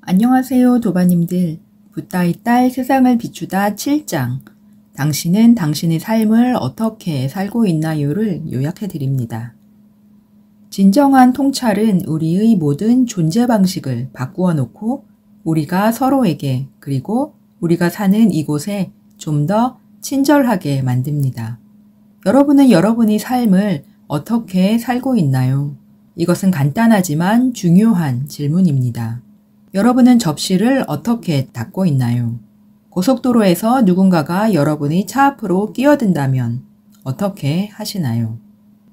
안녕하세요, 도바님들. 붓다이 딸 세상을 비추다 7장. 당신은 당신의 삶을 어떻게 살고 있나요를 요약해 드립니다. 진정한 통찰은 우리의 모든 존재 방식을 바꾸어 놓고 우리가 서로에게 그리고 우리가 사는 이곳에 좀 더 친절하게 만듭니다. 여러분은 여러분의 삶을 어떻게 살고 있나요? 이것은 간단하지만 중요한 질문입니다. 여러분은 접시를 어떻게 닦고 있나요? 고속도로에서 누군가가 여러분의 차 앞으로 끼어든다면 어떻게 하시나요?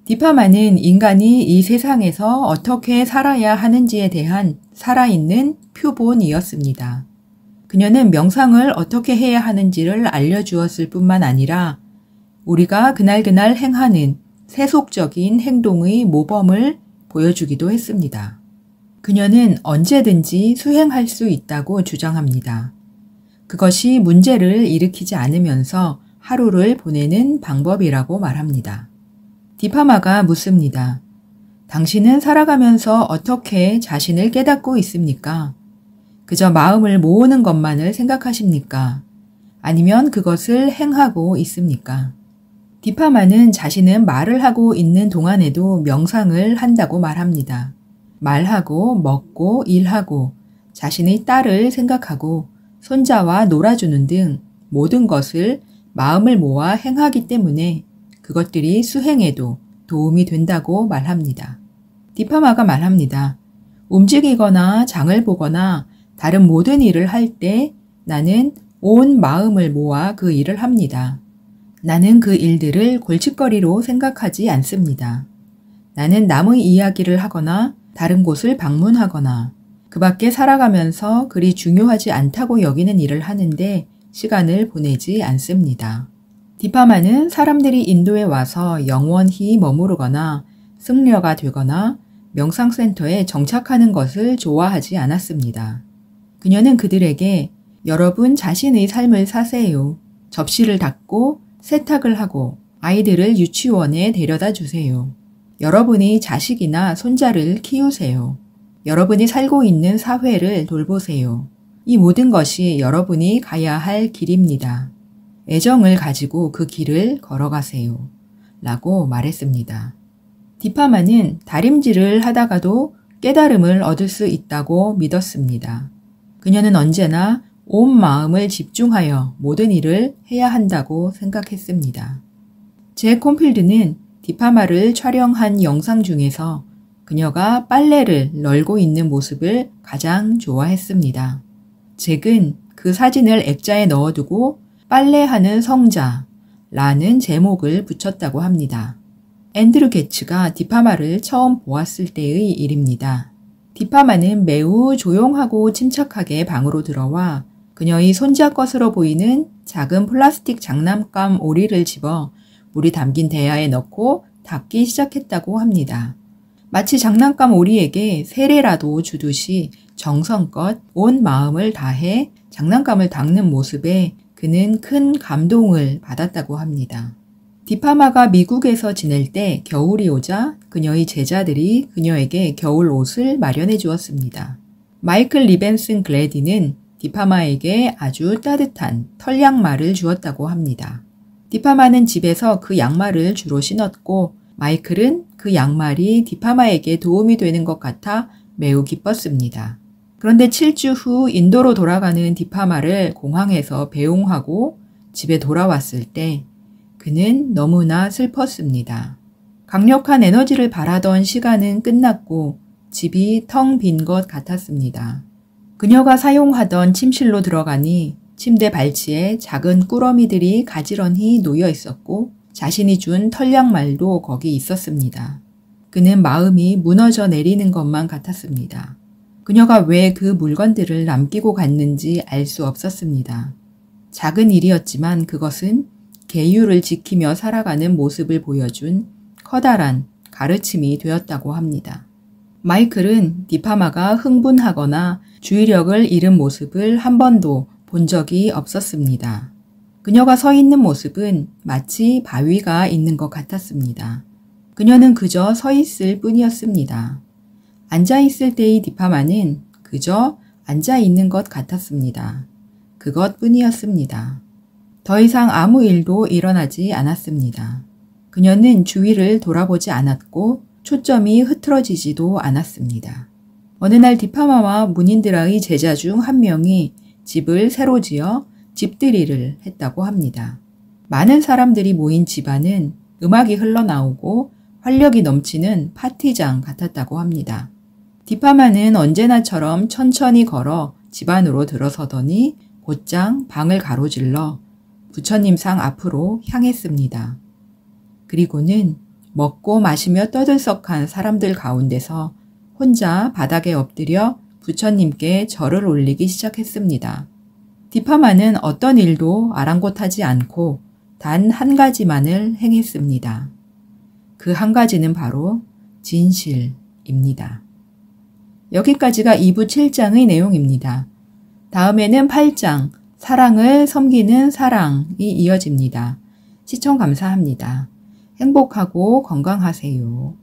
디파마는 인간이 이 세상에서 어떻게 살아야 하는지에 대한 살아있는 표본이었습니다. 그녀는 명상을 어떻게 해야 하는지를 알려주었을 뿐만 아니라 우리가 그날그날 행하는 세속적인 행동의 모범을 보여주기도 했습니다. 그녀는 언제든지 수행할 수 있다고 주장합니다. 그것이 문제를 일으키지 않으면서 하루를 보내는 방법이라고 말합니다. 디파마가 묻습니다. 당신은 살아가면서 어떻게 자신을 깨닫고 있습니까? 그저 마음을 모으는 것만을 생각하십니까? 아니면 그것을 행하고 있습니까? 디파마는 자신은 말을 하고 있는 동안에도 명상을 한다고 말합니다. 말하고 먹고 일하고 자신의 딸을 생각하고 손자와 놀아주는 등 모든 것을 마음을 모아 행하기 때문에 그것들이 수행에도 도움이 된다고 말합니다. 디파마가 말합니다. 움직이거나 장을 보거나 다른 모든 일을 할 때 나는 온 마음을 모아 그 일을 합니다. 나는 그 일들을 골칫거리로 생각하지 않습니다. 나는 남의 이야기를 하거나 다른 곳을 방문하거나 그 밖에 살아가면서 그리 중요하지 않다고 여기는 일을 하는데 시간을 보내지 않습니다. 디파마는 사람들이 인도에 와서 영원히 머무르거나 승려가 되거나 명상센터에 정착하는 것을 좋아하지 않았습니다. 그녀는 그들에게 여러분 자신의 삶을 사세요. 접시를 닦고 세탁을 하고 아이들을 유치원에 데려다 주세요. 여러분이 자식이나 손자를 키우세요. 여러분이 살고 있는 사회를 돌보세요. 이 모든 것이 여러분이 가야 할 길입니다. 애정을 가지고 그 길을 걸어가세요. 라고 말했습니다. 디파마는 다림질을 하다가도 깨달음을 얻을 수 있다고 믿었습니다. 그녀는 언제나 온 마음을 집중하여 모든 일을 해야 한다고 생각했습니다. 제 콤필드는 디파마를 촬영한 영상 중에서 그녀가 빨래를 널고 있는 모습을 가장 좋아했습니다. 잭은 그 사진을 액자에 넣어두고 빨래하는 성자라는 제목을 붙였다고 합니다. 앤드류 게츠가 디파마를 처음 보았을 때의 일입니다. 디파마는 매우 조용하고 침착하게 방으로 들어와 그녀의 손자 것으로 보이는 작은 플라스틱 장난감 오리를 집어 물이 담긴 대야에 넣고 닦기 시작했다고 합니다. 마치 장난감 오리에게 세례라도 주듯이 정성껏 온 마음을 다해 장난감을 닦는 모습에 그는 큰 감동을 받았다고 합니다. 디파마가 미국에서 지낼 때 겨울이 오자 그녀의 제자들이 그녀에게 겨울 옷을 마련해 주었습니다. 마이클 리벤슨 글래디는 디파마에게 아주 따뜻한 털 양말을 주었다고 합니다. 디파마는 집에서 그 양말을 주로 신었고 마이클은 그 양말이 디파마에게 도움이 되는 것 같아 매우 기뻤습니다. 그런데 7주 후 인도로 돌아가는 디파마를 공항에서 배웅하고 집에 돌아왔을 때 그는 너무나 슬펐습니다. 강력한 에너지를 바라던 시간은 끝났고 집이 텅 빈 것 같았습니다. 그녀가 사용하던 침실로 들어가니 침대 발치에 작은 꾸러미들이 가지런히 놓여 있었고 자신이 준 털양말도 거기 있었습니다. 그는 마음이 무너져 내리는 것만 같았습니다. 그녀가 왜 그 물건들을 남기고 갔는지 알 수 없었습니다. 작은 일이었지만 그것은 계율을 지키며 살아가는 모습을 보여준 커다란 가르침이 되었다고 합니다. 마이클은 디파마가 흥분하거나 주의력을 잃은 모습을 한 번도 본 적이 없었습니다. 그녀가 서 있는 모습은 마치 바위가 있는 것 같았습니다. 그녀는 그저 서 있을 뿐이었습니다. 앉아 있을 때의 디파마는 그저 앉아 있는 것 같았습니다. 그것뿐이었습니다. 더 이상 아무 일도 일어나지 않았습니다. 그녀는 주위를 돌아보지 않았고 초점이 흐트러지지도 않았습니다. 어느 날 디파마와 문인드라의 제자 중 한 명이 집을 새로 지어 집들이를 했다고 합니다. 많은 사람들이 모인 집안은 음악이 흘러나오고 활력이 넘치는 파티장 같았다고 합니다. 디파마는 언제나처럼 천천히 걸어 집 안으로 들어서더니 곧장 방을 가로질러 부처님 상 앞으로 향했습니다. 그리고는 먹고 마시며 떠들썩한 사람들 가운데서 혼자 바닥에 엎드려 부처님께 절을 올리기 시작했습니다. 디파마는 어떤 일도 아랑곳하지 않고 단 한 가지만을 행했습니다. 그 한 가지는 바로 진실입니다. 여기까지가 2부 7장의 내용입니다. 다음에는 8장, 사랑을 섬기는 사랑이 이어집니다. 시청 감사합니다. 행복하고 건강하세요.